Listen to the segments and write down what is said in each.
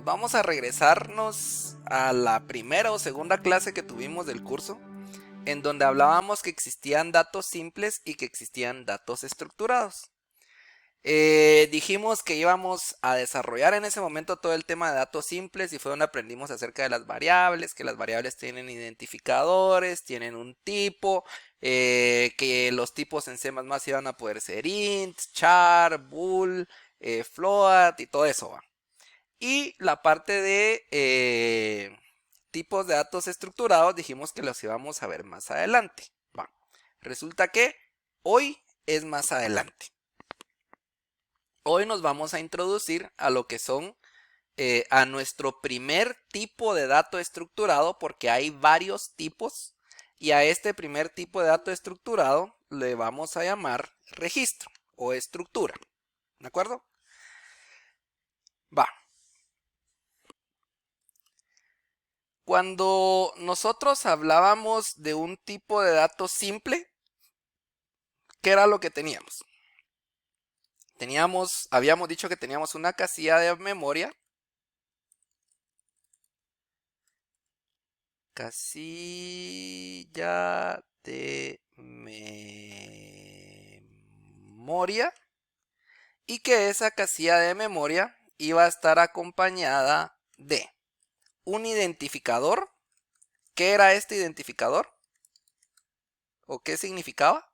vamos a regresarnos a la primera o segunda clase que tuvimos del curso, en donde hablábamos que existían datos simples y que existían datos estructurados. Dijimos que íbamos a desarrollar en ese momento todo el tema de datos simples y fue donde aprendimos acerca de las variables, que las variables tienen identificadores, tienen un tipo, que los tipos en C++ iban a poder ser int, char, bool, float y todo eso, ¿va? Y la parte de tipos de datos estructurados dijimos que los íbamos a ver más adelante. Va. Resulta que hoy es más adelante. Hoy nos vamos a introducir a lo que son a nuestro primer tipo de dato estructurado, porque hay varios tipos, y a este primer tipo de dato estructurado le vamos a llamar registro o estructura. ¿De acuerdo? Va. Cuando nosotros hablábamos de un tipo de dato simple, ¿qué era lo que teníamos? Habíamos dicho que teníamos una casilla de memoria. Casilla de memoria. Y que esa casilla de memoria iba a estar acompañada de un identificador. ¿Qué era este identificador? ¿O qué significaba?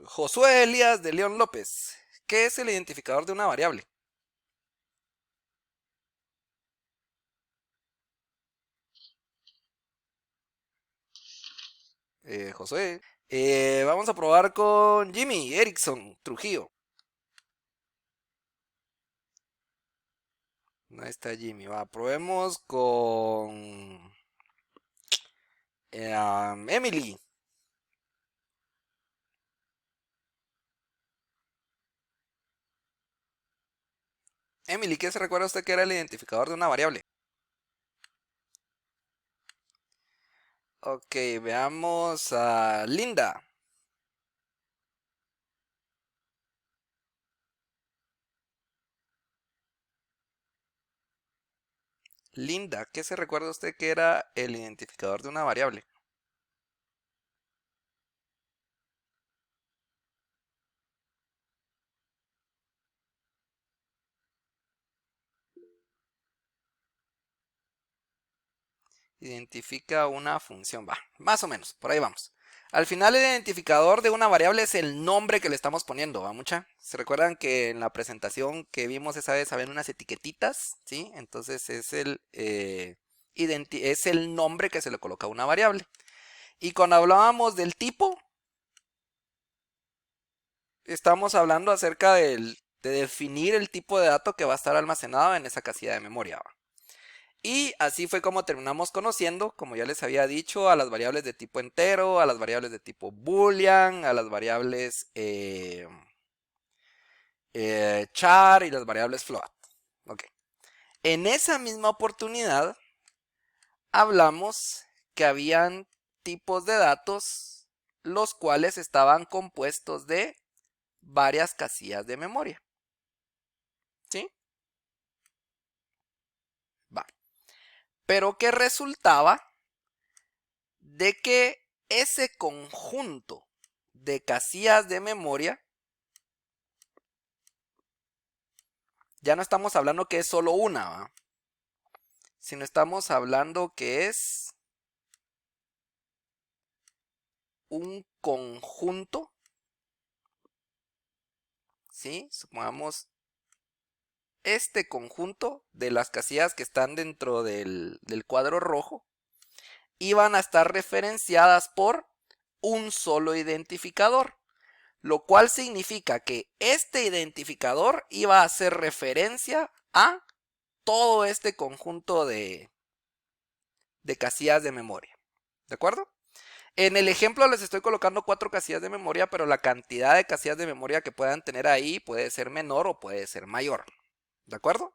Josué Elías de León López. ¿Qué es el identificador de una variable? Josué. Vamos a probar con Jimmy Erickson Trujillo. Ahí está Jimmy. Va, probemos con Emily. Emily, ¿qué se recuerda usted que era el identificador de una variable? Ok, veamos a Linda. Linda, ¿qué se recuerda usted que era el identificador de una variable? Identifica una función, va, más o menos, por ahí vamos. Al final el identificador de una variable es el nombre que le estamos poniendo, ¿va mucha? ¿Se recuerdan que en la presentación que vimos esa vez habían unas etiquetitas? ¿Sí? Entonces es el nombre que se le coloca a una variable. Y cuando hablábamos del tipo, estamos hablando acerca de definir el tipo de dato que va a estar almacenado en esa casilla de memoria, ¿va? Y así fue como terminamos conociendo, como ya les había dicho, a las variables de tipo entero, a las variables de tipo boolean, a las variables char y las variables float. Okay. En esa misma oportunidad hablamos que habían tipos de datos los cuales estaban compuestos de varias casillas de memoria. ¿Sí? Va. Pero que resultaba de que ese conjunto de casillas de memoria, ya no estamos hablando que es solo una, ¿va? Sino estamos hablando que es un conjunto, ¿sí? Supongamos este conjunto de las casillas que están dentro del cuadro rojo iban a estar referenciadas por un solo identificador, lo cual significa que este identificador iba a hacer referencia a todo este conjunto de casillas de memoria. ¿De acuerdo? En el ejemplo les estoy colocando 4 casillas de memoria, pero la cantidad de casillas de memoria que puedan tener ahí puede ser menor o puede ser mayor. ¿De acuerdo?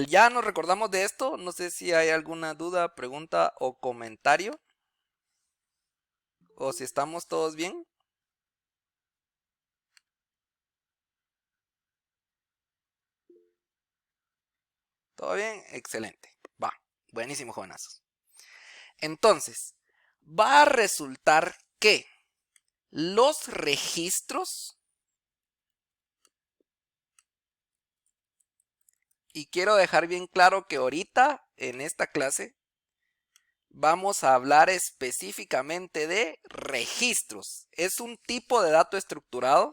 Ya nos recordamos de esto, no sé si hay alguna duda, pregunta o comentario, o si estamos todos bien. ¿Todo bien? Excelente. Va, buenísimo, jovenazos. Entonces, va a resultar que los registros, y quiero dejar bien claro que ahorita en esta clase vamos a hablar específicamente de registros. Es un tipo de dato estructurado,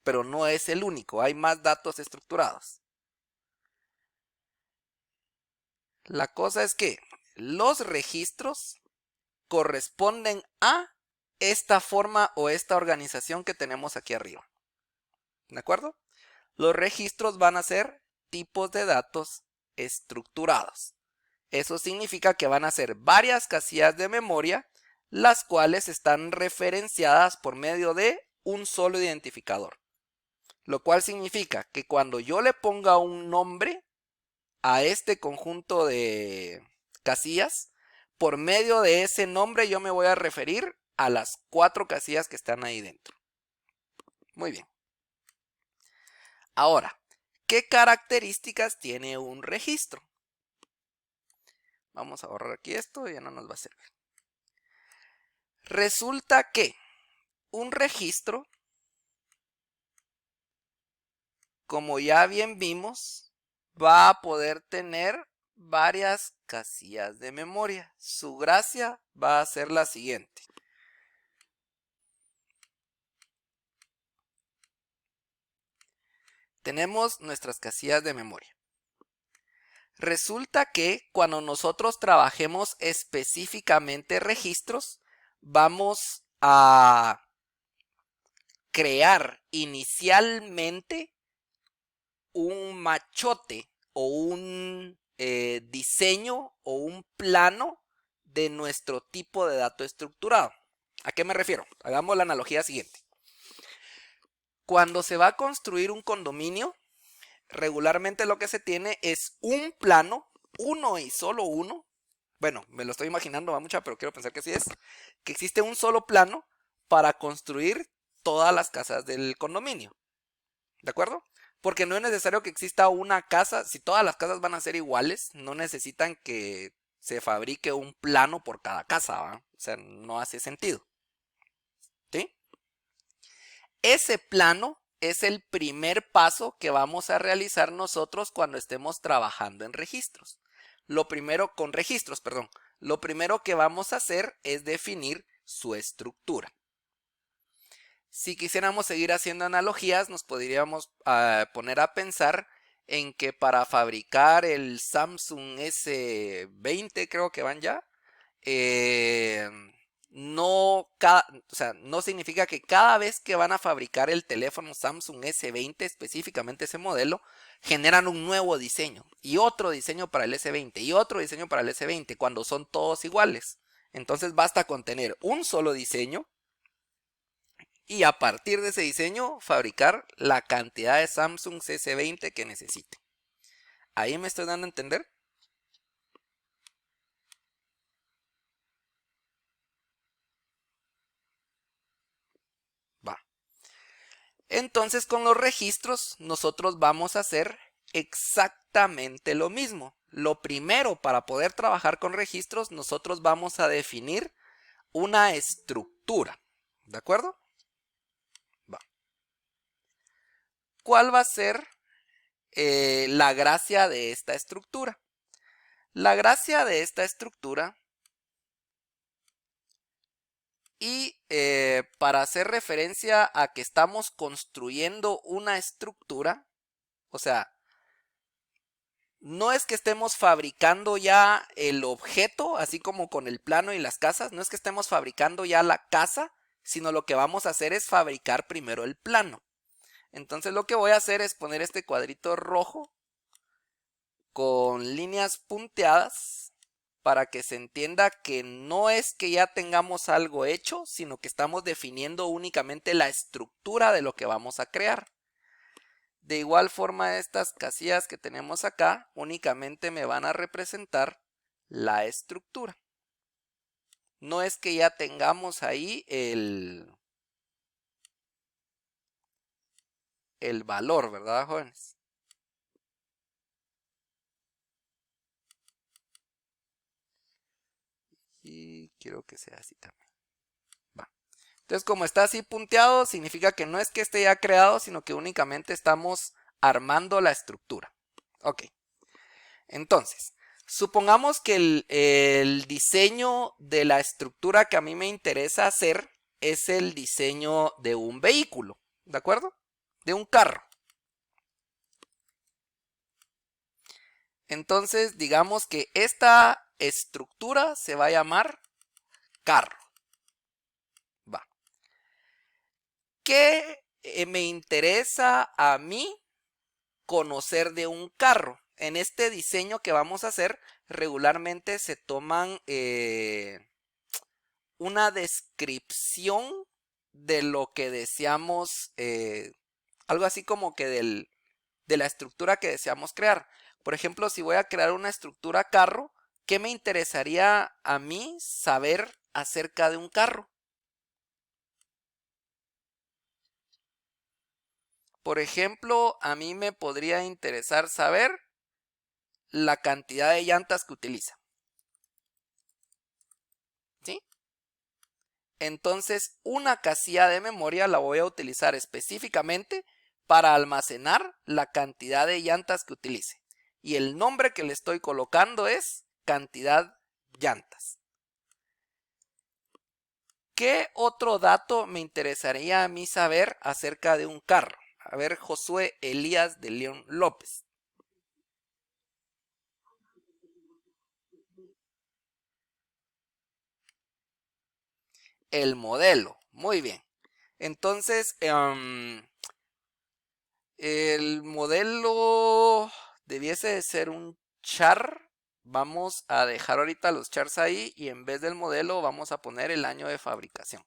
pero no es el único, hay más datos estructurados. La cosa es que los registros corresponden a esta forma o esta organización que tenemos aquí arriba. ¿De acuerdo? Los registros van a ser tipos de datos estructurados. Eso significa que van a ser varias casillas de memoria, las cuales están referenciadas por medio de un solo identificador. Lo cual significa que cuando yo le ponga un nombre a este conjunto de casillas, por medio de ese nombre yo me voy a referir a las 4 casillas que están ahí dentro. Muy bien. Ahora, ¿qué características tiene un registro? Vamos a borrar aquí esto, ya no nos va a servir. Resulta que un registro, como ya bien vimos, va a poder tener varias casillas de memoria. Su gracia va a ser la siguiente. Tenemos nuestras casillas de memoria. Resulta que cuando nosotros trabajemos específicamente registros, vamos a crear inicialmente un machote o un diseño o un plano de nuestro tipo de dato estructurado. ¿A qué me refiero? Hagamos la analogía siguiente. Cuando se va a construir un condominio, regularmente lo que se tiene es un plano, uno y solo uno. Bueno, me lo estoy imaginando, va mucha, pero quiero pensar que así es. Que existe un solo plano para construir todas las casas del condominio. ¿De acuerdo? Porque no es necesario que exista una casa. Si todas las casas van a ser iguales, no necesitan que se fabrique un plano por cada casa, ¿va? O sea, no hace sentido. ¿Sí? Ese plano es el primer paso que vamos a realizar nosotros cuando estemos trabajando en registros. Lo primero que vamos a hacer es definir su estructura. Si quisiéramos seguir haciendo analogías, nos podríamos poner a pensar en que para fabricar el Samsung S20, creo que van ya, no significa que cada vez que van a fabricar el teléfono Samsung S20, específicamente ese modelo, generan un nuevo diseño y otro diseño para el S20 y otro diseño para el S20 cuando son todos iguales. Entonces basta con tener un solo diseño y a partir de ese diseño fabricar la cantidad de Samsung S20 que necesite. ¿Ahí me estoy dando a entender? Va. Entonces con los registros nosotros vamos a hacer exactamente lo mismo. Lo primero, para poder trabajar con registros, nosotros vamos a definir una estructura. ¿De acuerdo? Va. ¿Cuál va a ser la gracia de esta estructura? La gracia de esta estructura, y para hacer referencia a que estamos construyendo una estructura, o sea, no es que estemos fabricando ya el objeto, así como con el plano y las casas, no es que estemos fabricando ya la casa, sino lo que vamos a hacer es fabricar primero el plano. Entonces lo que voy a hacer es poner este cuadrito rojo con líneas punteadas para que se entienda que no es que ya tengamos algo hecho, sino que estamos definiendo únicamente la estructura de lo que vamos a crear. De igual forma, estas casillas que tenemos acá únicamente me van a representar la estructura. No es que ya tengamos ahí el valor, ¿verdad, jóvenes? Y quiero que sea así también. Va. Entonces, como está así punteado, significa que no es que esté ya creado, sino que únicamente estamos armando la estructura. Ok. Entonces, supongamos que el diseño de la estructura que a mí me interesa hacer es el diseño de un vehículo, ¿de acuerdo? De un carro. Entonces, digamos que esta estructura se va a llamar carro. Va. ¿Qué me interesa a mí conocer de un carro? En este diseño que vamos a hacer, regularmente se toman una descripción de lo que deseamos, algo así como que de la estructura que deseamos crear. Por ejemplo, si voy a crear una estructura carro, ¿qué me interesaría a mí saber acerca de un carro? Por ejemplo, a mí me podría interesar saber la cantidad de llantas que utiliza. ¿Sí? Entonces, una casilla de memoria la voy a utilizar específicamente para almacenar la cantidad de llantas que utilice. Y el nombre que le estoy colocando es cantidad llantas. ¿Qué otro dato me interesaría a mí saber acerca de un carro? A ver, Josué Elías de León López. El modelo. Muy bien. Entonces, el modelo debiese de ser un char. Vamos a dejar ahorita los chars ahí y en vez del modelo vamos a poner el año de fabricación.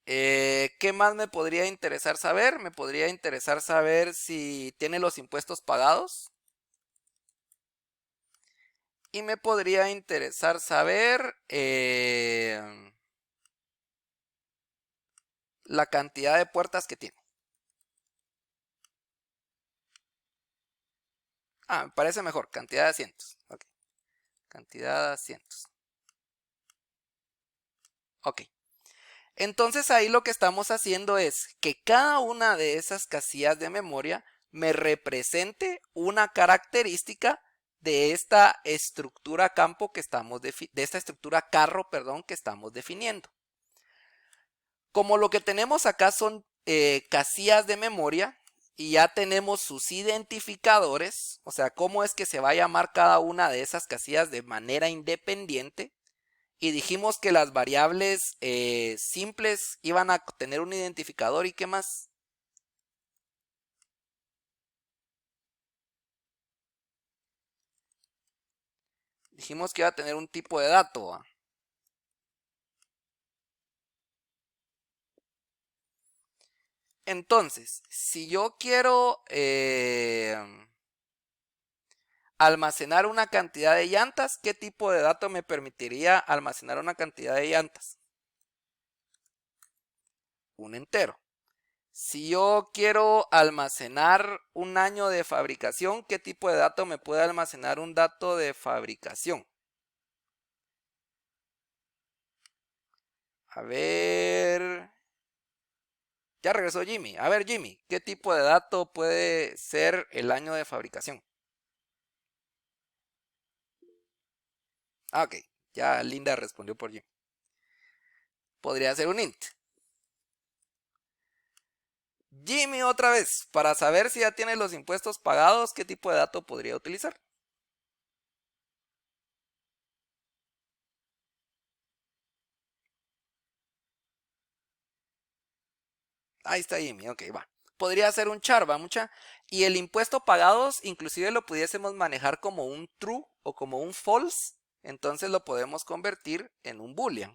¿Qué más me podría interesar saber? Me podría interesar saber si tiene los impuestos pagados. Y me podría interesar saber la cantidad de puertas que tiene. Me parece mejor, cantidad de asientos. Ok, cantidad de asientos. Ok. Entonces ahí lo que estamos haciendo es que cada una de esas casillas de memoria me represente una característica de esta estructura campo que estamos de esta estructura carro, perdón, que estamos definiendo. Como lo que tenemos acá son casillas de memoria y ya tenemos sus identificadores, o sea, cómo es que se va a llamar cada una de esas casillas de manera independiente. Y dijimos que las variables simples iban a tener un identificador. ¿Y qué más? Dijimos que iba a tener un tipo de dato, ¿va? Entonces, si yo quiero almacenar una cantidad de llantas, ¿qué tipo de dato me permitiría almacenar una cantidad de llantas? Un entero. Si yo quiero almacenar un año de fabricación, ¿qué tipo de dato me puede almacenar un dato de fabricación? A ver. Ya regresó Jimmy. A ver, Jimmy, ¿qué tipo de dato puede ser el año de fabricación? Ok. Ya Linda respondió por Jimmy. Podría ser un int. Jimmy otra vez. Para saber si ya tiene los impuestos pagados, ¿qué tipo de dato podría utilizar? Ahí está Jimmy. Ok, va. Podría ser un char, va mucha. Y el impuesto pagados, inclusive lo pudiésemos manejar como un true o como un false. Entonces lo podemos convertir en un boolean.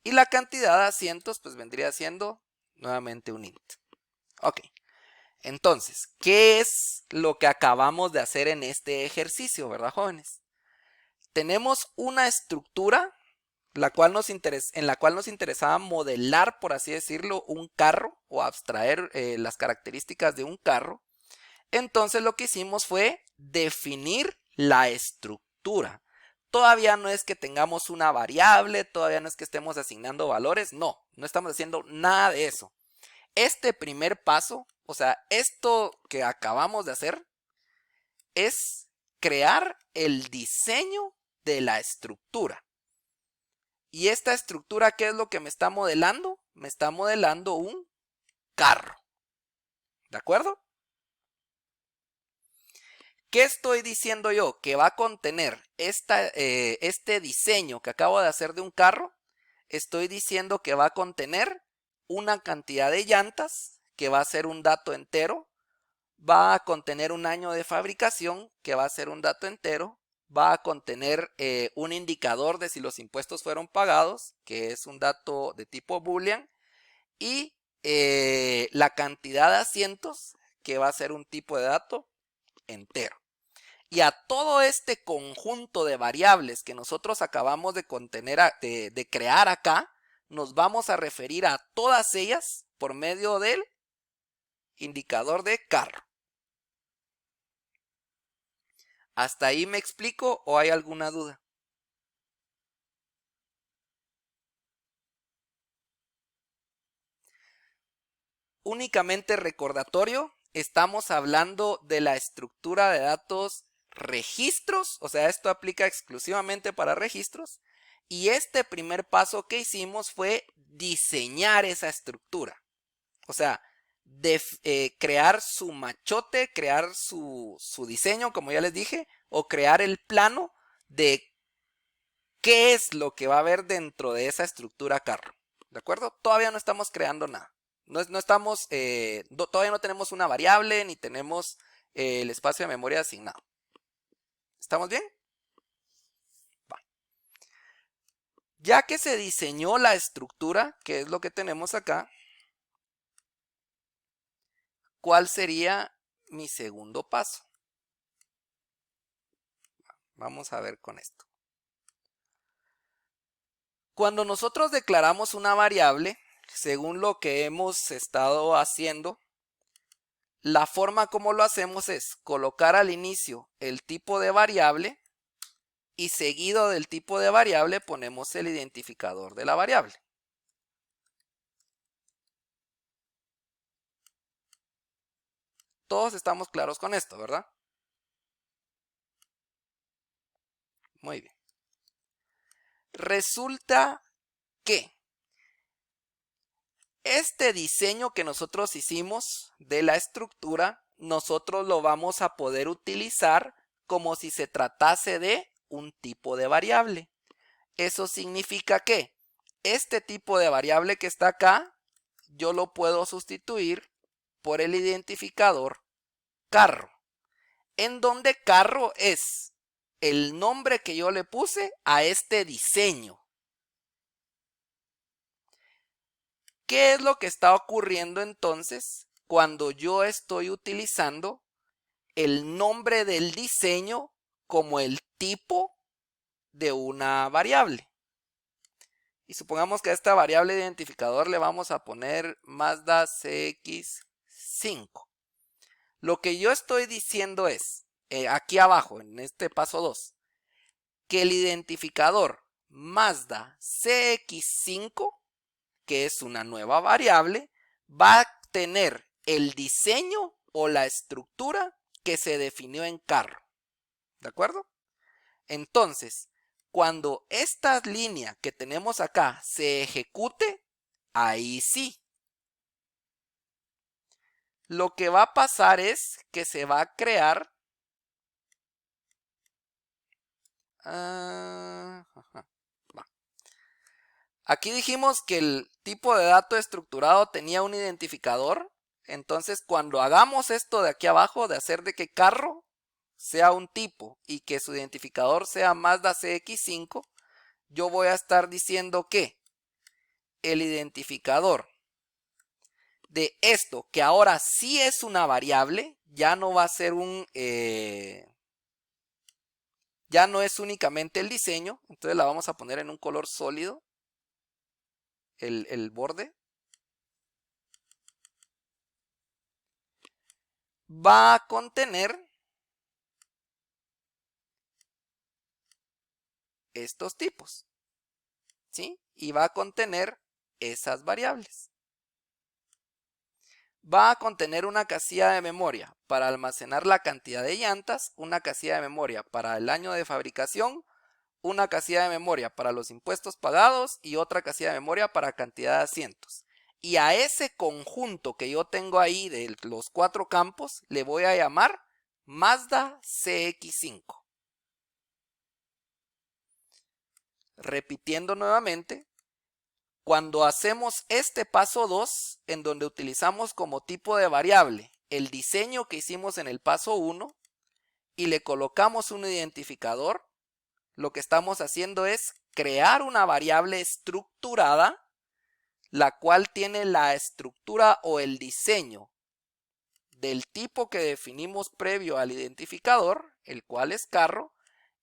Y la cantidad de asientos pues vendría siendo nuevamente un int. Ok. Entonces, ¿qué es lo que acabamos de hacer en este ejercicio, verdad, jóvenes? Tenemos una estructura en la cual nos interesaba modelar, por así decirlo, un carro o abstraer las características de un carro. Entonces lo que hicimos fue definir la estructura. Todavía no es que tengamos una variable, todavía no es que estemos asignando valores, no estamos haciendo nada de eso. Este primer paso, o sea, esto que acabamos de hacer, es crear el diseño de la estructura. ¿Y esta estructura qué es lo que me está modelando? Me está modelando un carro. ¿De acuerdo? ¿Qué estoy diciendo yo? Que va a contener este diseño que acabo de hacer de un carro. Estoy diciendo que va a contener una cantidad de llantas, que va a ser un dato entero. Va a contener un año de fabricación, que va a ser un dato entero. Va a contener un indicador de si los impuestos fueron pagados, que es un dato de tipo boolean. Y la cantidad de asientos, que va a ser un tipo de dato entero. Y a todo este conjunto de variables que nosotros acabamos de de crear acá, nos vamos a referir a todas ellas por medio del indicador de carro. ¿Hasta ahí me explico o hay alguna duda? Únicamente recordatorio, estamos hablando de la estructura de datos registros, o sea, esto aplica exclusivamente para registros. Y este primer paso que hicimos fue diseñar esa estructura. O sea, crear su machote, crear su diseño, como ya les dije, o crear el plano de qué es lo que va a haber dentro de esa estructura carro. ¿De acuerdo? Todavía no estamos creando nada. Todavía no tenemos una variable ni tenemos el espacio de memoria asignado. ¿Estamos bien? Va. Ya que se diseñó la estructura, que es lo que tenemos acá, ¿cuál sería mi segundo paso? Vamos a ver con esto. Cuando nosotros declaramos una variable, según lo que hemos estado haciendo, la forma como lo hacemos es colocar al inicio el tipo de variable y seguido del tipo de variable ponemos el identificador de la variable. Todos estamos claros con esto, ¿verdad? Muy bien. Resulta que este diseño que nosotros hicimos de la estructura, nosotros lo vamos a poder utilizar como si se tratase de un tipo de variable. Eso significa que este tipo de variable que está acá, yo lo puedo sustituir por el identificador carro, en donde carro es el nombre que yo le puse a este diseño. ¿Qué es lo que está ocurriendo entonces cuando yo estoy utilizando el nombre del diseño como el tipo de una variable? Y supongamos que a esta variable identificador le vamos a poner Mazda CX5. Lo que yo estoy diciendo es, aquí abajo, en este paso 2, que el identificador Mazda CX5, que es una nueva variable, va a tener el diseño o la estructura que se definió en carro. ¿De acuerdo? Entonces, cuando esta línea que tenemos acá se ejecute, ahí sí. Lo que va a pasar es que se va a crear aquí dijimos que el tipo de dato estructurado tenía un identificador. Entonces, cuando hagamos esto de aquí abajo, de hacer de que carro sea un tipo y que su identificador sea Mazda CX5, yo voy a estar diciendo que el identificador de esto, que ahora sí es una variable, ya no va a ser ya no es únicamente el diseño, entonces la vamos a poner en un color sólido, el borde. Va a contener estos tipos, ¿sí? Y va a contener esas variables. Va a contener una casilla de memoria para almacenar la cantidad de llantas, una casilla de memoria para el año de fabricación, una casilla de memoria para los impuestos pagados y otra casilla de memoria para cantidad de asientos. Y a ese conjunto que yo tengo ahí de los 4 campos le voy a llamar Mazda CX5. Repitiendo nuevamente, cuando hacemos este paso 2, en donde utilizamos como tipo de variable el diseño que hicimos en el paso 1 y le colocamos un identificador, lo que estamos haciendo es crear una variable estructurada, la cual tiene la estructura o el diseño del tipo que definimos previo al identificador, el cual es carro,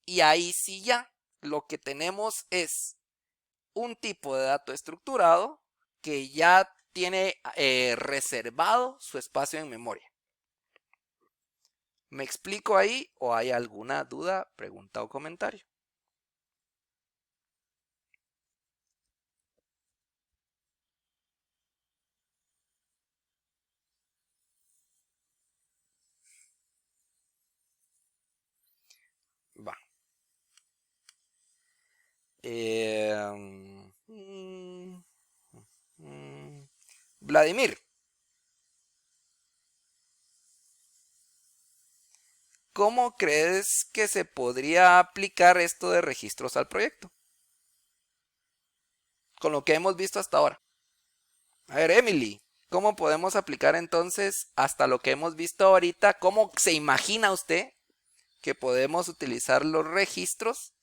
y ahí sí ya lo que tenemos es un tipo de dato estructurado que ya tiene reservado su espacio en memoria. ¿Me explico ahí o hay alguna duda, pregunta o comentario? Va. Vladimir, ¿cómo crees que se podría aplicar esto de registros al proyecto? Con lo que hemos visto hasta ahora. A ver, Emily, ¿cómo podemos aplicar entonces hasta lo que hemos visto ahorita? ¿Cómo se imagina usted que podemos utilizar los registros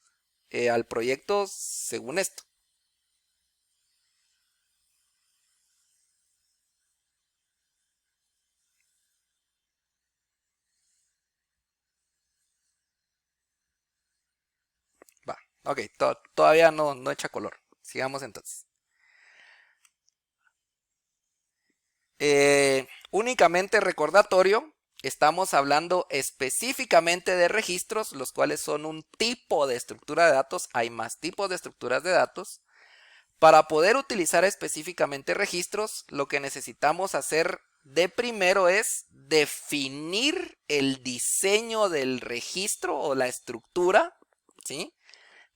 al proyecto según esto? Va, ok, todavía no echa color. Sigamos entonces. Únicamente recordatorio, estamos hablando específicamente de registros, los cuales son un tipo de estructura de datos. Hay más tipos de estructuras de datos. Para poder utilizar específicamente registros, lo que necesitamos hacer de primero es definir el diseño del registro o la estructura, ¿sí?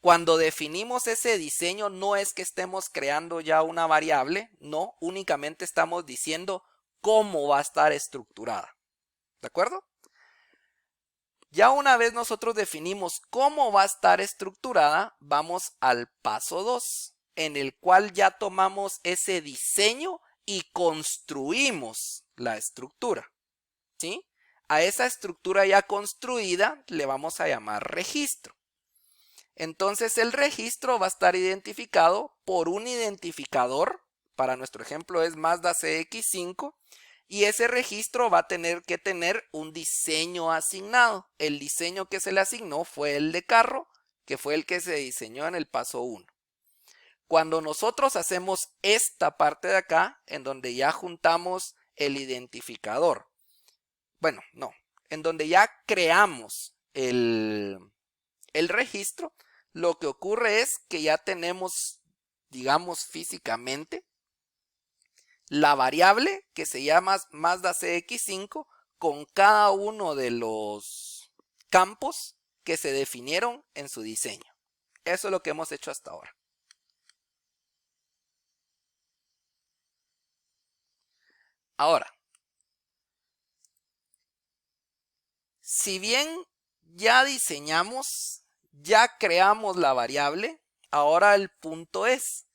Cuando definimos ese diseño, no es que estemos creando ya una variable, no, únicamente estamos diciendo cómo va a estar estructurada. ¿De acuerdo? Ya una vez nosotros definimos cómo va a estar estructurada, vamos al paso 2, en el cual ya tomamos ese diseño y construimos la estructura, ¿sí? A esa estructura ya construida le vamos a llamar registro. Entonces el registro va a estar identificado por un identificador, para nuestro ejemplo es Mazda CX5, y ese registro va a tener que tener un diseño asignado. El diseño que se le asignó fue el de carro, que fue el que se diseñó en el paso 1. Cuando nosotros hacemos esta parte de acá, en donde ya juntamos el identificador, bueno, no, en donde ya creamos el registro, lo que ocurre es que ya tenemos, digamos, físicamente la variable que se llama Mazda CX5 con cada uno de los campos que se definieron en su diseño. Eso es lo que hemos hecho hasta ahora. Ahora, si bien ya diseñamos, ya creamos la variable, ahora el punto es,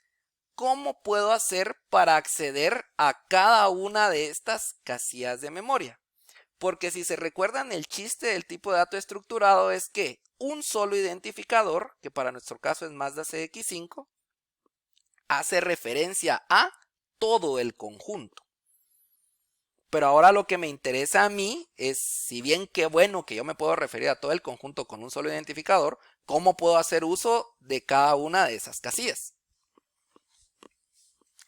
¿cómo puedo hacer para acceder a cada una de estas casillas de memoria? Porque si se recuerdan, el chiste del tipo de dato estructurado es que un solo identificador, que para nuestro caso es Mazda CX5, hace referencia a todo el conjunto. Pero ahora lo que me interesa a mí es, si bien qué bueno que yo me puedo referir a todo el conjunto con un solo identificador, ¿cómo puedo hacer uso de cada una de esas casillas?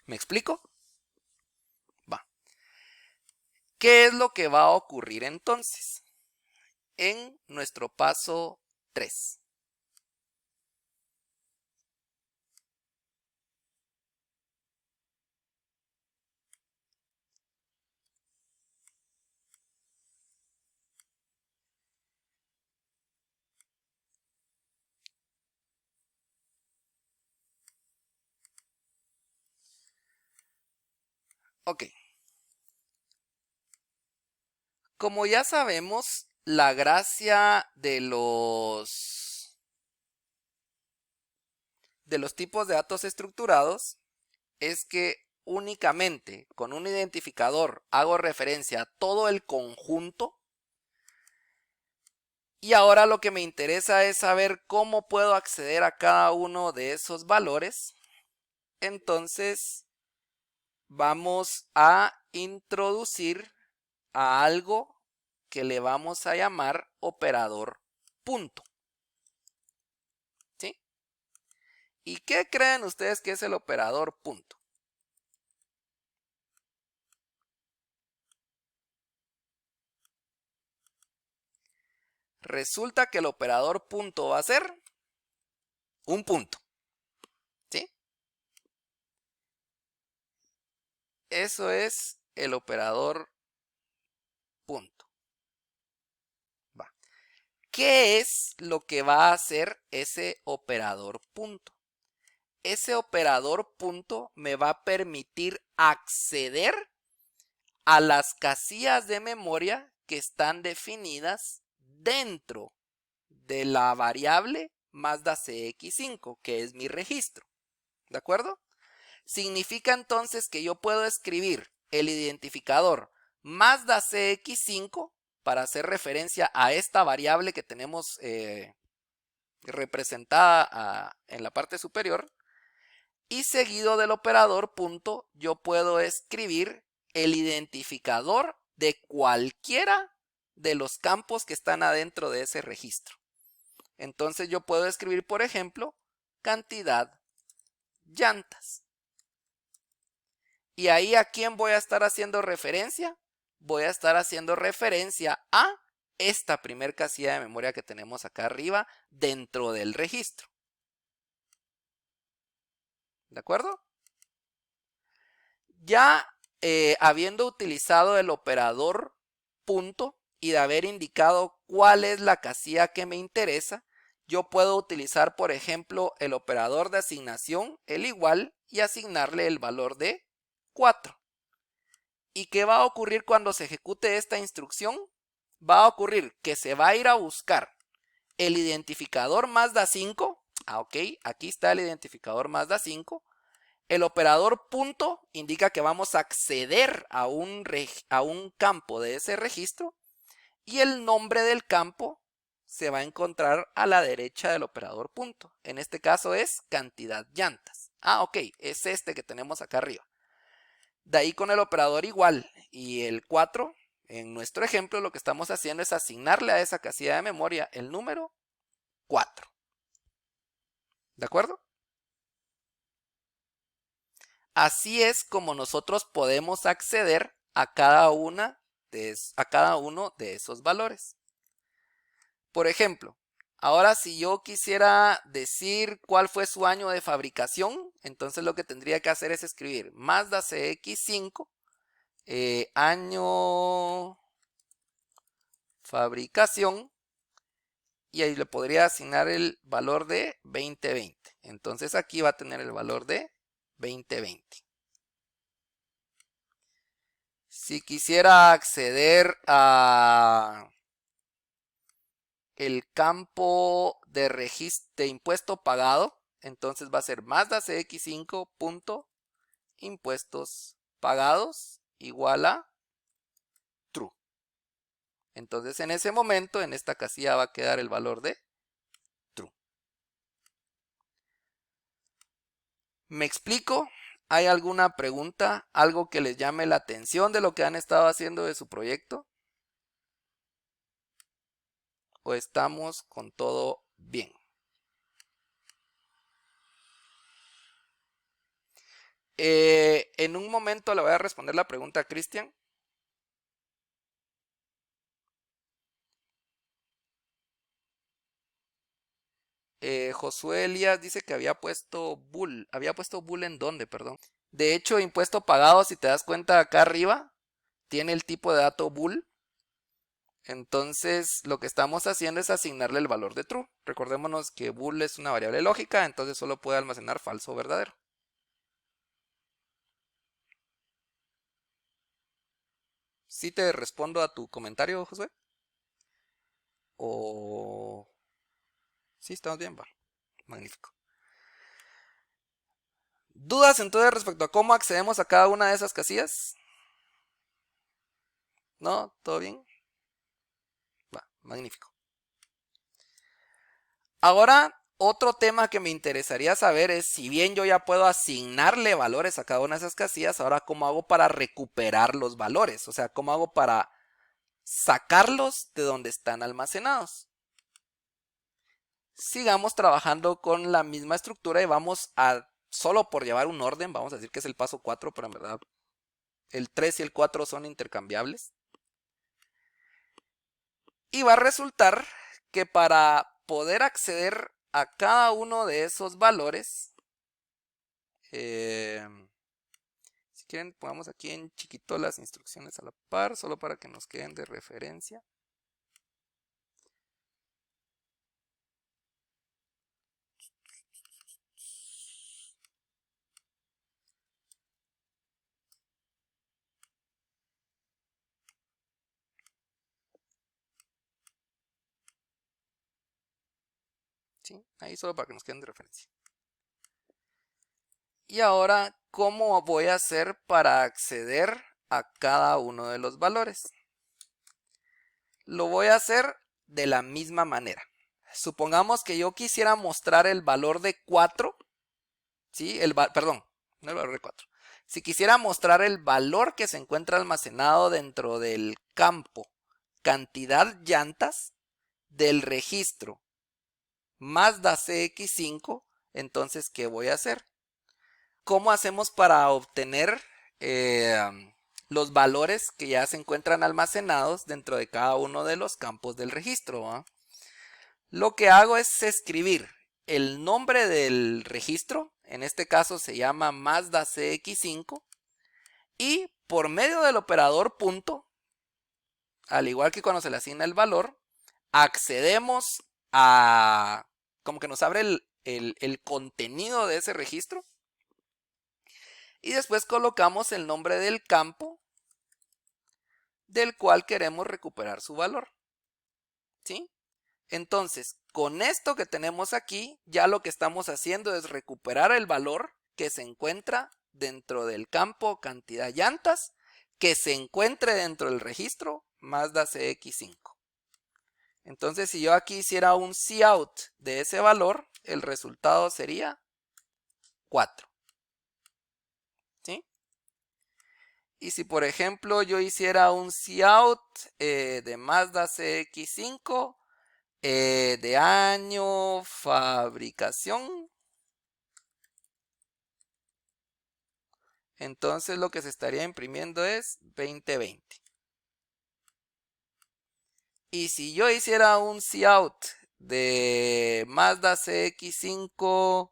¿Me explico? Va. ¿Qué es lo que va a ocurrir entonces en nuestro paso 3? Ok. Como ya sabemos, la gracia de los tipos de datos estructurados es que únicamente con un identificador hago referencia a todo el conjunto. Y ahora lo que me interesa es saber cómo puedo acceder a cada uno de esos valores. Entonces vamos a introducir a algo que le vamos a llamar operador punto. ¿Sí? ¿Y qué creen ustedes que es el operador punto? Resulta que el operador punto va a ser un punto. ¿Sí? Eso es el operador punto. Va. ¿Qué es lo que va a hacer ese operador punto? Ese operador punto me va a permitir acceder a las casillas de memoria que están definidas dentro de la variable Mazda CX5, que es mi registro. ¿De acuerdo? Significa entonces que yo puedo escribir el identificador Mazda CX5 para hacer referencia a esta variable que tenemos representada en la parte superior. Y seguido del operador punto, yo puedo escribir el identificador de cualquiera de los campos que están adentro de ese registro. Entonces yo puedo escribir, por ejemplo, cantidad llantas. Y ahí, ¿a quién voy a estar haciendo referencia? Voy a estar haciendo referencia a esta primer casilla de memoria que tenemos acá arriba dentro del registro. ¿De acuerdo? Ya habiendo utilizado el operador punto y de haber indicado cuál es la casilla que me interesa, yo puedo utilizar, por ejemplo, el operador de asignación, el igual, y asignarle el valor de 4. ¿Y qué va a ocurrir cuando se ejecute esta instrucción? Va a ocurrir que se va a ir a buscar el identificador Mazda 5. Ok, aquí está el identificador Mazda 5. El operador punto indica que vamos a acceder a un campo de ese registro y el nombre del campo se va a encontrar a la derecha del operador punto. En este caso es cantidad llantas. Ok, es este que tenemos acá arriba. De ahí con el operador igual y el 4, en nuestro ejemplo lo que estamos haciendo es asignarle a esa casilla de memoria el número 4. ¿De acuerdo? Así es como nosotros podemos acceder a cada uno de esos valores. Por ejemplo, ahora si yo quisiera decir cuál fue su año de fabricación, entonces lo que tendría que hacer es escribir Mazda CX5, año fabricación, y ahí le podría asignar el valor de 2020. Entonces aquí va a tener el valor de 2020. Si quisiera acceder a el campo de registro de impuesto pagado, entonces va a ser Mazda CX5 punto impuestos pagados igual a true. Entonces en ese momento en esta casilla va a quedar el valor de true. ¿Me explico? ¿Hay alguna pregunta? ¿Algo que les llame la atención de lo que han estado haciendo de su proyecto? ¿O estamos con todo bien? En un momento le voy a responder la pregunta a Cristian. Josué Elías dice que había puesto bull en dónde, perdón. De hecho, impuesto pagado, si te das cuenta acá arriba, tiene el tipo de dato bool. Entonces, lo que estamos haciendo es asignarle el valor de true. Recordémonos que bool es una variable lógica, entonces solo puede almacenar falso o verdadero. ¿Sí te respondo a tu comentario, Josué? ¿O sí, estamos bien? Va, magnífico. ¿Dudas entonces respecto a cómo accedemos a cada una de esas casillas? ¿No? ¿Todo bien? Va, magnífico. Ahora, otro tema que me interesaría saber es, si bien yo ya puedo asignarle valores a cada una de esas casillas, ahora cómo hago para recuperar los valores, o sea, cómo hago para sacarlos de donde están almacenados. Sigamos trabajando con la misma estructura y vamos a, solo por llevar un orden, vamos a decir que es el paso 4, pero en verdad el 3 y el 4 son intercambiables. Y va a resultar que para poder acceder a cada uno de esos valores, si quieren pongamos aquí en chiquito las instrucciones a la par, solo para que nos queden de referencia. ¿Sí? Ahí solo para que nos queden de referencia. Y ahora, ¿cómo voy a hacer para acceder a cada uno de los valores? Lo voy a hacer de la misma manera. Supongamos que yo quisiera mostrar el valor de 4, ¿sí? Perdón, no el valor de 4. Si quisiera mostrar el valor que se encuentra almacenado dentro del campo cantidad llantas del registro Mazda CX5, entonces, ¿qué voy a hacer? ¿Cómo hacemos para obtener los valores que ya se encuentran almacenados dentro de cada uno de los campos del registro? ¿Va? Lo que hago es escribir el nombre del registro, en este caso se llama Mazda CX5, y por medio del operador punto, al igual que cuando se le asigna el valor, accedemos a, como que nos abre el contenido de ese registro, y después colocamos el nombre del campo del cual queremos recuperar su valor. ¿Sí? Entonces, con esto que tenemos aquí, ya lo que estamos haciendo es recuperar el valor que se encuentra dentro del campo cantidad llantas que se encuentre dentro del registro Mazda CX5. Entonces, si yo aquí hiciera un cout de ese valor, el resultado sería 4. ¿Sí? Y si por ejemplo yo hiciera un cout de Mazda CX5 de año, fabricación, entonces lo que se estaría imprimiendo es 2020. Y si yo hiciera un cout de Mazda CX5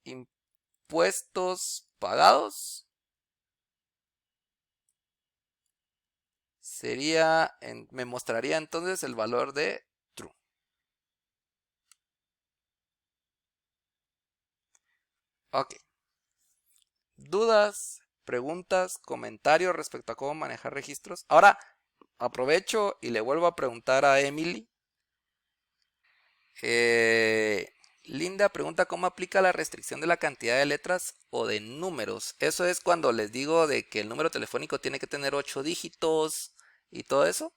impuestos pagados, me mostraría entonces el valor de true. Ok. ¿Dudas, preguntas, comentarios respecto a cómo manejar registros? Ahora aprovecho y le vuelvo a preguntar a Emily. Linda pregunta, ¿cómo aplica la restricción de la cantidad de letras o de números? Eso es cuando les digo de que el número telefónico tiene que tener 8 dígitos y todo eso.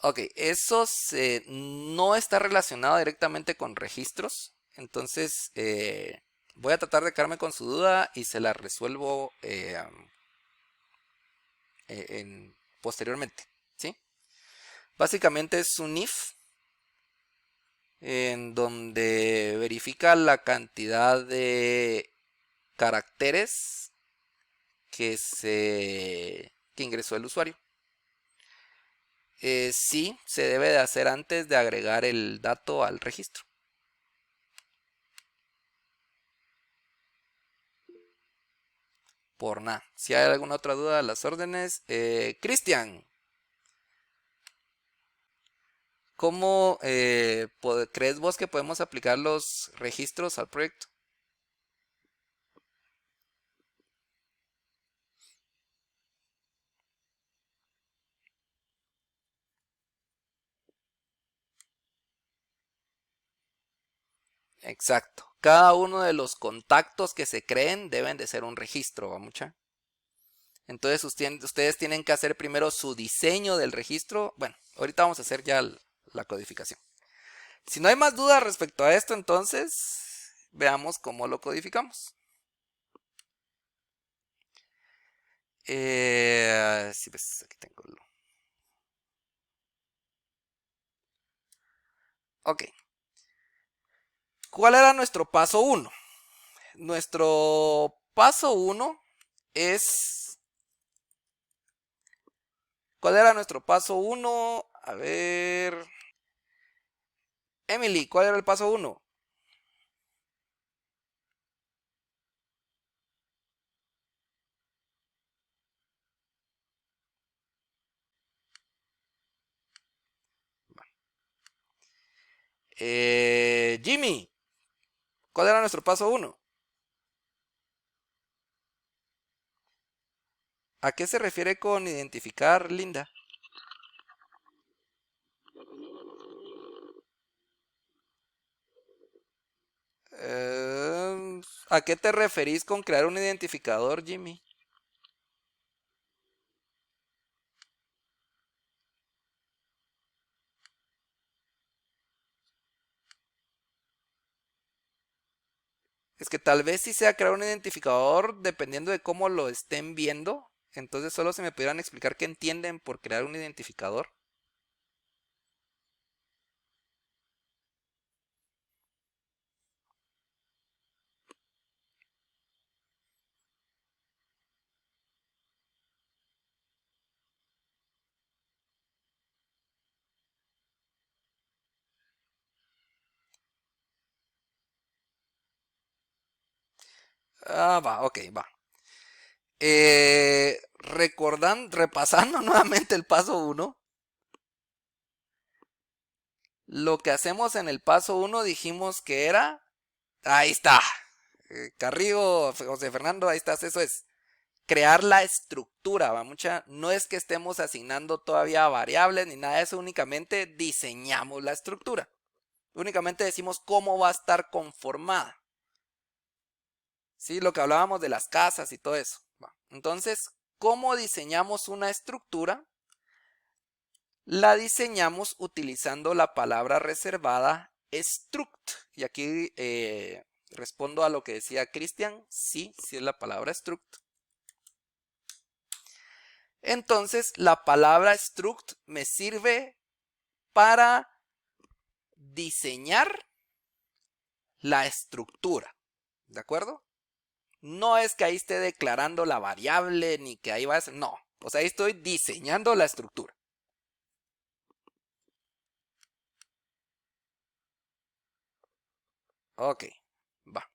Ok, eso no está relacionado directamente con registros. Entonces, voy a tratar de quedarme con su duda y se la resuelvo posteriormente. ¿Sí? Básicamente es un if en donde verifica la cantidad de caracteres que ingresó el usuario. Sí, se debe de hacer antes de agregar el dato al registro. Por nada. Si hay alguna otra duda, las órdenes. Cristian, ¿cómo crees vos que podemos aplicar los registros al proyecto? Exacto. Cada uno de los contactos que se creen deben de ser un registro, ¿va mucha? Entonces ustedes tienen que hacer primero su diseño del registro. Bueno, ahorita vamos a hacer ya la codificación. Si no hay más dudas respecto a esto, entonces veamos cómo lo codificamos. Sí, pues aquí tengo. Ok. ¿Cuál era nuestro paso 1? Nuestro paso 1 es... ¿Cuál era nuestro paso 1? A ver... Emily, ¿cuál era el paso 1? Jimmy, ¿cuál era nuestro paso 1? ¿A qué se refiere con identificar, Linda? ¿A qué te referís con crear un identificador, Jimmy? Es que tal vez sí sea crear un identificador dependiendo de cómo lo estén viendo. Entonces solo se me pudieran explicar qué entienden por crear un identificador. Va, ok, va. Repasando nuevamente el paso 1. Lo que hacemos en el paso 1 dijimos que era... Ahí está. Carrillo, José Fernando, ahí estás. Eso es crear la estructura, ¿va mucha? No es que estemos asignando todavía variables ni nada de eso, únicamente diseñamos la estructura. Únicamente decimos cómo va a estar conformada. ¿Sí? Lo que hablábamos de las casas y todo eso. ¿Va? Entonces, ¿cómo diseñamos una estructura? La diseñamos utilizando la palabra reservada struct. Y aquí respondo a lo que decía Cristian. Sí, sí es la palabra struct. Entonces, la palabra struct me sirve para diseñar la estructura. ¿De acuerdo? No es que ahí esté declarando la variable ni que ahí va a ser. No. O sea, ahí estoy diseñando la estructura. Ok, va.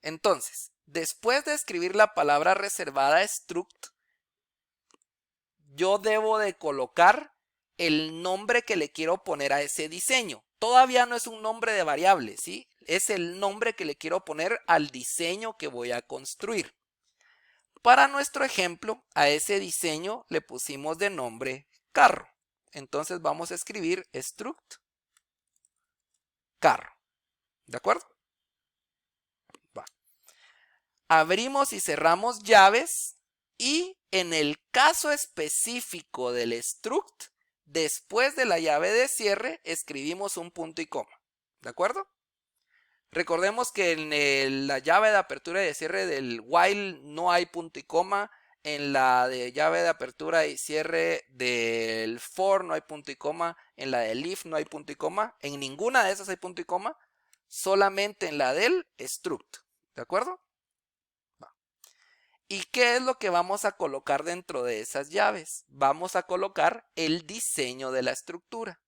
Entonces, después de escribir la palabra reservada struct, yo debo de colocar el nombre que le quiero poner a ese diseño. Todavía no es un nombre de variable, ¿sí? Es el nombre que le quiero poner al diseño que voy a construir. Para nuestro ejemplo, a ese diseño le pusimos de nombre carro. Entonces vamos a escribir struct carro. ¿De acuerdo? Va. Abrimos y cerramos llaves y en el caso específico del struct después de la llave de cierre escribimos un punto y coma. ¿De acuerdo? Recordemos que en la llave de apertura y de cierre del while no hay punto y coma. En la de llave de apertura y cierre del for no hay punto y coma. En la del if no hay punto y coma. En ninguna de esas hay punto y coma. Solamente en la del struct. ¿De acuerdo? Va. ¿Y qué es lo que vamos a colocar dentro de esas llaves? Vamos a colocar el diseño de la estructura.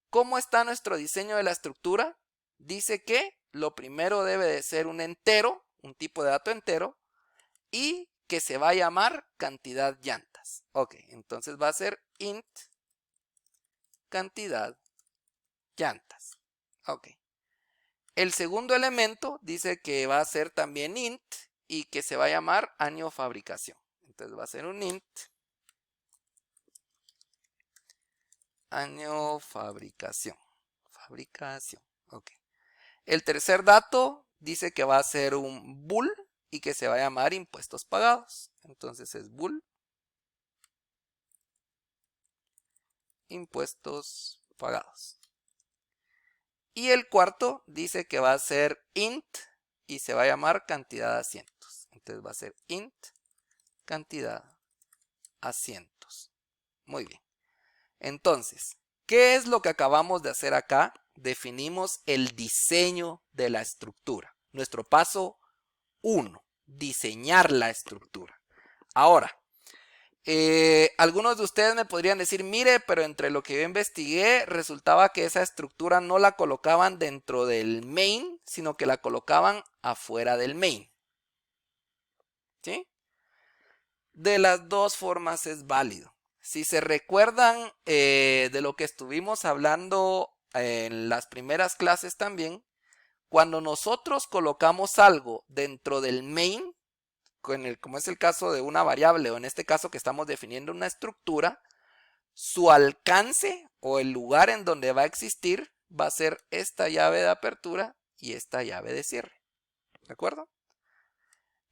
¿Cómo está nuestro diseño de la estructura? Dice que lo primero debe de ser un entero, un tipo de dato entero, y que se va a llamar cantidad llantas. Ok, entonces va a ser int cantidad llantas. Ok. El segundo elemento dice que va a ser también int y que se va a llamar año fabricación. Entonces va a ser un int año fabricación. Fabricación. Ok. El tercer dato dice que va a ser un bool y que se va a llamar impuestos pagados. Entonces es bool impuestos pagados. Y el cuarto dice que va a ser int y se va a llamar cantidad de asientos. Entonces va a ser int cantidad asientos. Muy bien. Entonces, ¿qué es lo que acabamos de hacer acá? Definimos el diseño de la estructura. Nuestro paso 1, diseñar la estructura. Ahora, algunos de ustedes me podrían decir, mire, pero entre lo que yo investigué, resultaba que esa estructura no la colocaban dentro del main, sino que la colocaban afuera del main. ¿Sí? De las dos formas es válido. Si se recuerdan de lo que estuvimos hablando en las primeras clases también, cuando nosotros colocamos algo dentro del main, como es el caso de una variable o en este caso que estamos definiendo una estructura, su alcance o el lugar en donde va a existir va a ser esta llave de apertura y esta llave de cierre. ¿De acuerdo?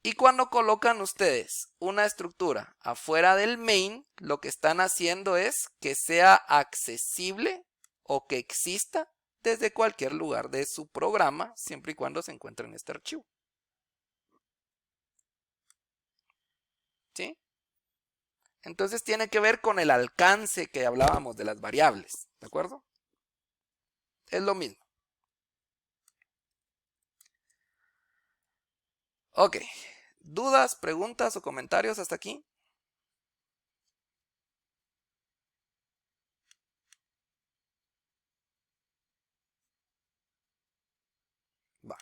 Y cuando colocan ustedes una estructura afuera del main, lo que están haciendo es que sea accesible o que exista desde cualquier lugar de su programa, siempre y cuando se encuentre en este archivo. ¿Sí? Entonces tiene que ver con el alcance que hablábamos de las variables. ¿De acuerdo? Es lo mismo. Ok. ¿Dudas, preguntas o comentarios hasta aquí? Va.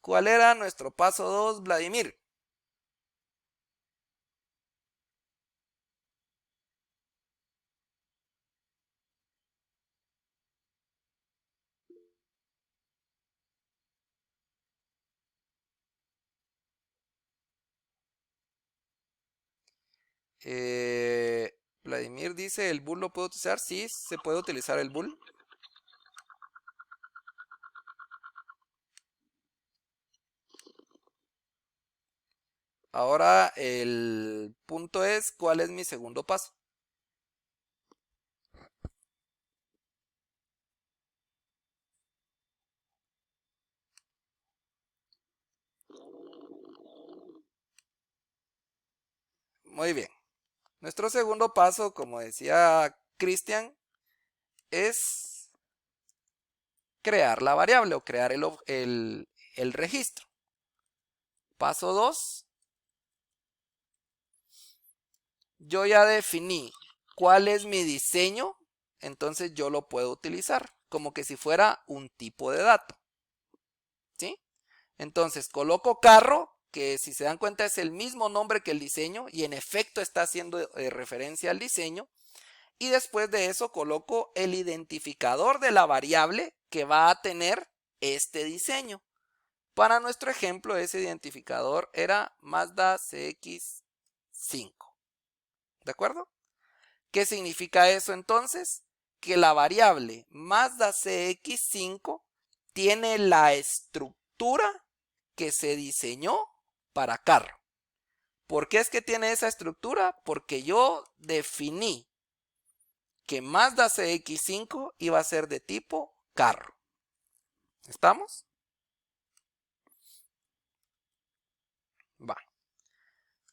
¿Cuál era nuestro paso 2, Vladimir? Vladimir dice, ¿el bool lo puedo utilizar? Sí, se puede utilizar el bool. Ahora el punto es, ¿cuál es mi segundo paso? Muy bien. Nuestro segundo paso, como decía Cristian, es crear la variable o crear el registro. Paso 2. Yo ya definí cuál es mi diseño, entonces yo lo puedo utilizar como que si fuera un tipo de dato. ¿Sí? Entonces coloco carro, que si se dan cuenta es el mismo nombre que el diseño y en efecto está haciendo referencia al diseño. Y después de eso coloco el identificador de la variable que va a tener este diseño. Para nuestro ejemplo, ese identificador era Mazda CX5. ¿De acuerdo? ¿Qué significa eso entonces? Que la variable Mazda CX5 tiene la estructura que se diseñó para carro. ¿Por qué es que tiene esa estructura? Porque yo definí que Mazda CX5 iba a ser de tipo carro. ¿Estamos? Va.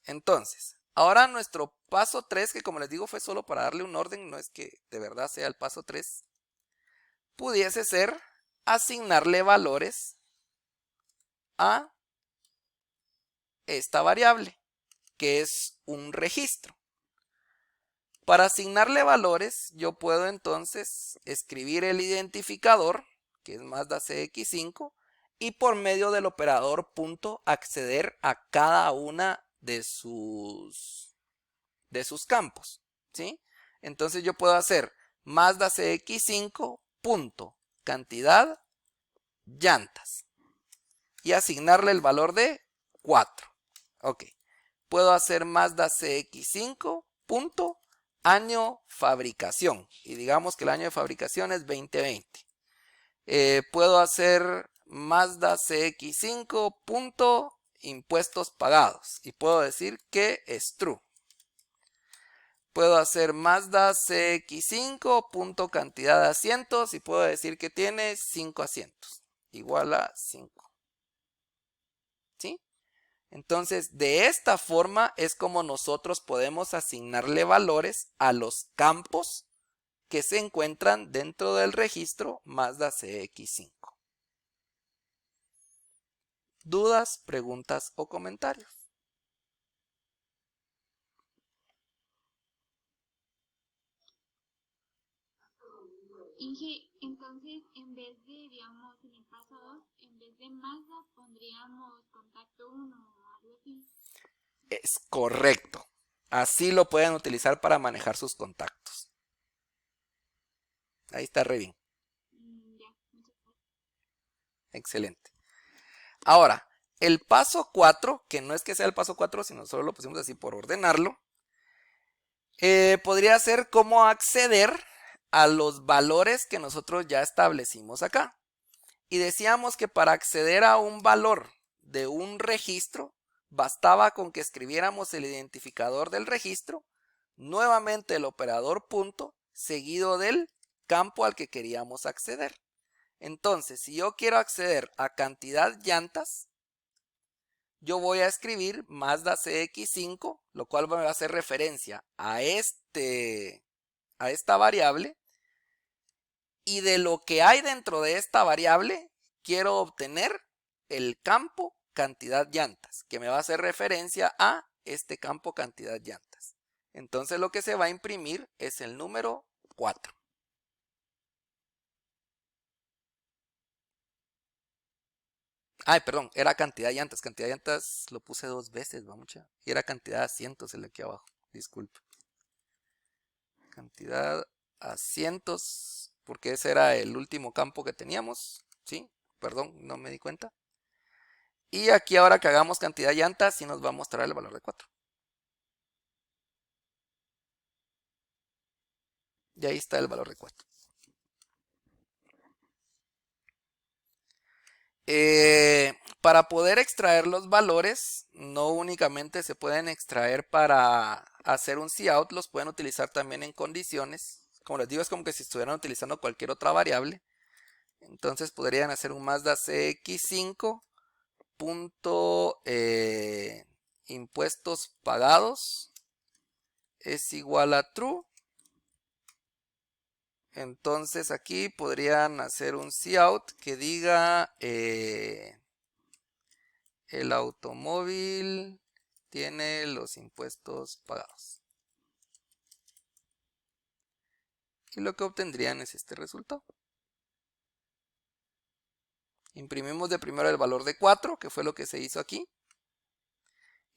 Entonces, ahora nuestro paso 3, que como les digo fue solo para darle un orden, no es que de verdad sea el paso 3, pudiese ser asignarle valores a esta variable, que es un registro. Para asignarle valores, yo puedo entonces escribir el identificador, que es Mazda CX5, y por medio del operador punto acceder a cada una de sus campos, ¿sí? Entonces yo puedo hacer Mazda CX5 punto cantidad llantas y asignarle el valor de 4. Ok. Puedo hacer Mazda CX5 punto año fabricación y digamos que el año de fabricación es 2020. Puedo hacer Mazda CX5 punto impuestos pagados y puedo decir que es true. Puedo hacer Mazda CX5 punto cantidad de asientos y puedo decir que tiene 5 asientos igual a 5. ¿Sí? Entonces, de esta forma es como nosotros podemos asignarle valores a los campos que se encuentran dentro del registro Mazda CX5. ¿Dudas, preguntas o comentarios? Inge, entonces en vez de, digamos, en el paso 2, en vez de Mazda pondríamos contacto 1 o algo así. Es correcto. Así lo pueden utilizar para manejar sus contactos. Ahí está re bien. Ya, muchas gracias. Excelente. Ahora, el paso 4, que no es que sea el paso 4, sino solo lo pusimos así por ordenarlo, podría ser cómo acceder a los valores que nosotros ya establecimos acá. Y decíamos que para acceder a un valor de un registro, bastaba con que escribiéramos el identificador del registro, nuevamente el operador punto, seguido del campo al que queríamos acceder. Entonces, si yo quiero acceder a cantidad llantas, yo voy a escribir Mazda CX5, lo cual va a hacer referencia a esta variable. Y de lo que hay dentro de esta variable, quiero obtener el campo cantidad llantas, que me va a hacer referencia a este campo cantidad llantas. Entonces lo que se va a imprimir es el número 4. Ay, perdón, era cantidad de llantas. Cantidad de llantas lo puse 2 veces, va mucha. Y era cantidad de asientos el de aquí abajo. Disculpe. Cantidad asientos, porque ese era el último campo que teníamos. ¿Sí? Perdón, no me di cuenta. Y aquí ahora que hagamos cantidad de llantas, sí nos va a mostrar el valor de 4. Y ahí está el valor de 4. Para poder extraer los valores, no únicamente se pueden extraer para hacer un cout, los pueden utilizar también en condiciones. Como les digo, es como que si estuvieran utilizando cualquier otra variable. Entonces podrían hacer un Mazda CX5 punto impuestos pagados es igual a true. Entonces aquí podrían hacer un cout que diga el automóvil tiene los impuestos pagados. Y lo que obtendrían es este resultado. Imprimimos de primero el valor de 4, que fue lo que se hizo aquí.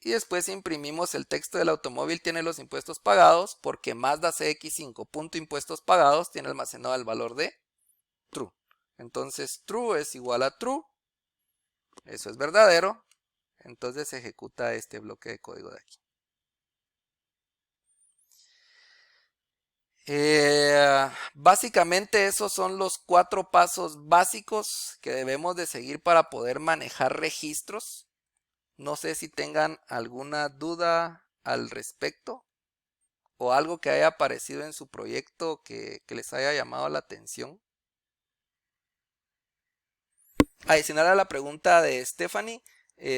Y después imprimimos el texto del automóvil tiene los impuestos pagados porque Mazda CX5 punto impuestos pagados tiene almacenado el valor de true. Entonces true es igual a true. Eso es verdadero. Entonces se ejecuta este bloque de código de aquí. Básicamente esos son los 4 pasos básicos que debemos de seguir para poder manejar registros. No sé si tengan alguna duda al respecto o algo que haya aparecido en su proyecto que les haya llamado la atención. Adicional a la pregunta de Stephanie,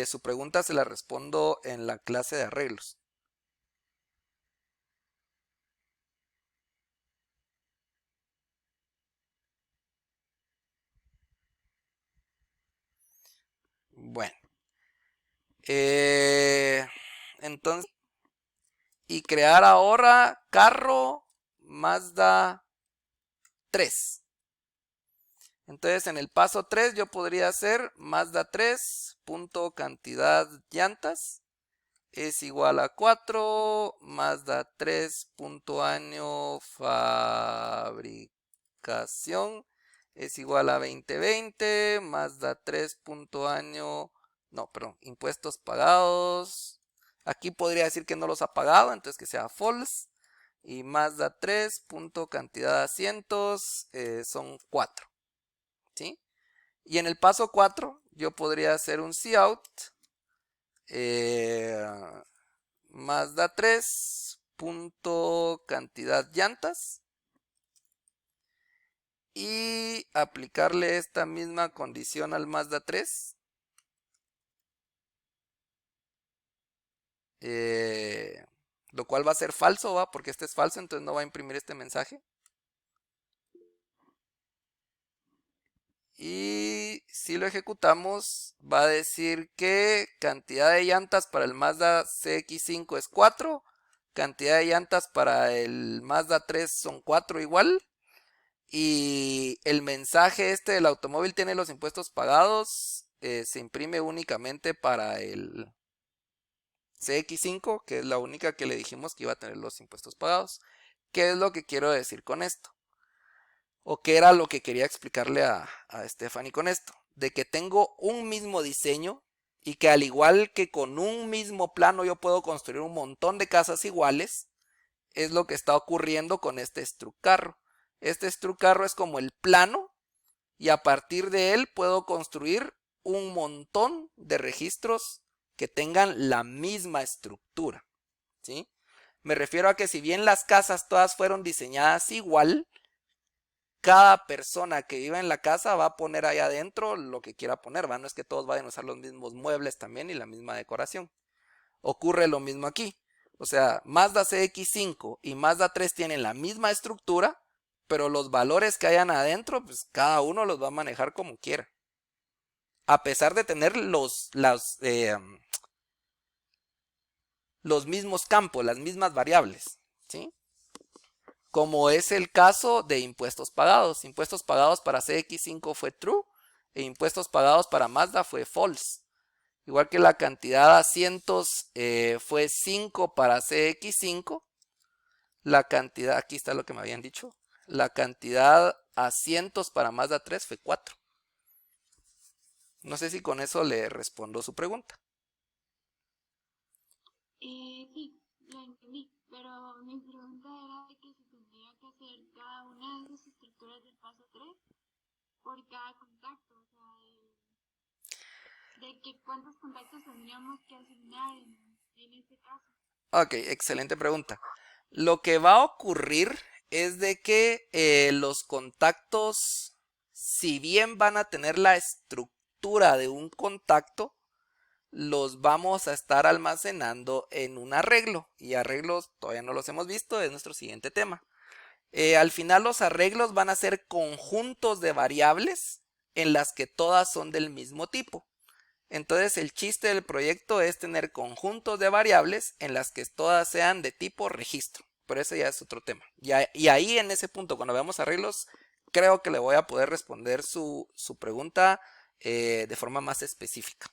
su pregunta se la respondo en la clase de arreglos. Bueno, entonces, y crear ahora carro Mazda 3. Entonces en el paso 3 yo podría hacer Mazda 3 punto cantidad llantas es igual a 4, Mazda 3 punto año fabricación es igual a 2020, Mazda 3 punto año, no, perdón, impuestos pagados. Aquí podría decir que no los ha pagado, entonces que sea false. Y Mazda 3 punto cantidad de asientos son 4. ¿Sí? Y en el paso 4 yo podría hacer un cout Mazda 3 punto cantidad llantas y aplicarle esta misma condición al Mazda 3 lo cual va a ser falso, ¿va? Porque este es falso, entonces no va a imprimir este mensaje. Y si lo ejecutamos, va a decir que cantidad de llantas para el Mazda CX5 es 4. Cantidad de llantas para el Mazda 3 son 4 igual. Y el mensaje este del automóvil tiene los impuestos pagados. Se imprime únicamente para el CX5, que es la única que le dijimos que iba a tener los impuestos pagados. ¿Qué es lo que quiero decir con esto? ¿O qué era lo que quería explicarle a Stephanie con esto? De que tengo un mismo diseño y que al igual que con un mismo plano yo puedo construir un montón de casas iguales, es lo que está ocurriendo con este Strucarro. Este Strucarro es como el plano y a partir de él puedo construir un montón de registros que tengan la misma estructura, ¿sí? Me refiero a que si bien las casas todas fueron diseñadas igual, cada persona que viva en la casa va a poner ahí adentro lo que quiera poner, ¿va? No es que todos vayan a usar los mismos muebles también y la misma decoración. Ocurre lo mismo aquí. O sea, Mazda CX5 y Mazda 3 tienen la misma estructura, pero los valores que hayan adentro, pues cada uno los va a manejar como quiera. A pesar de tener los mismos campos, las mismas variables, ¿sí? Como es el caso de impuestos pagados. Impuestos pagados para CX5 fue true e impuestos pagados para Mazda fue false. Igual que la cantidad de asientos fue 5 para CX5. La cantidad, aquí está lo que me habían dicho. La cantidad de asientos para Mazda 3 fue 4. No sé si con eso le respondo su pregunta. Sí, lo entendí, pero mi pregunta era de que se tendría que hacer cada una de esas estructuras del paso 3 por cada contacto, o sea, de que cuántos contactos tendríamos que asignar en este caso. Ok, excelente pregunta. Lo que va a ocurrir es de que los contactos, si bien van a tener la estructura de un contacto, los vamos a estar almacenando en un arreglo. Y arreglos todavía no los hemos visto, es nuestro siguiente tema. Al final los arreglos van a ser conjuntos de variables en las que todas son del mismo tipo. Entonces el chiste del proyecto es tener conjuntos de variables en las que todas sean de tipo registro. Pero ese ya es otro tema. Y ahí en ese punto, cuando veamos arreglos, creo que le voy a poder responder su pregunta de forma más específica.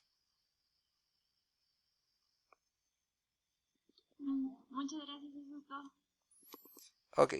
Muchas gracias, eso es todo. Ok.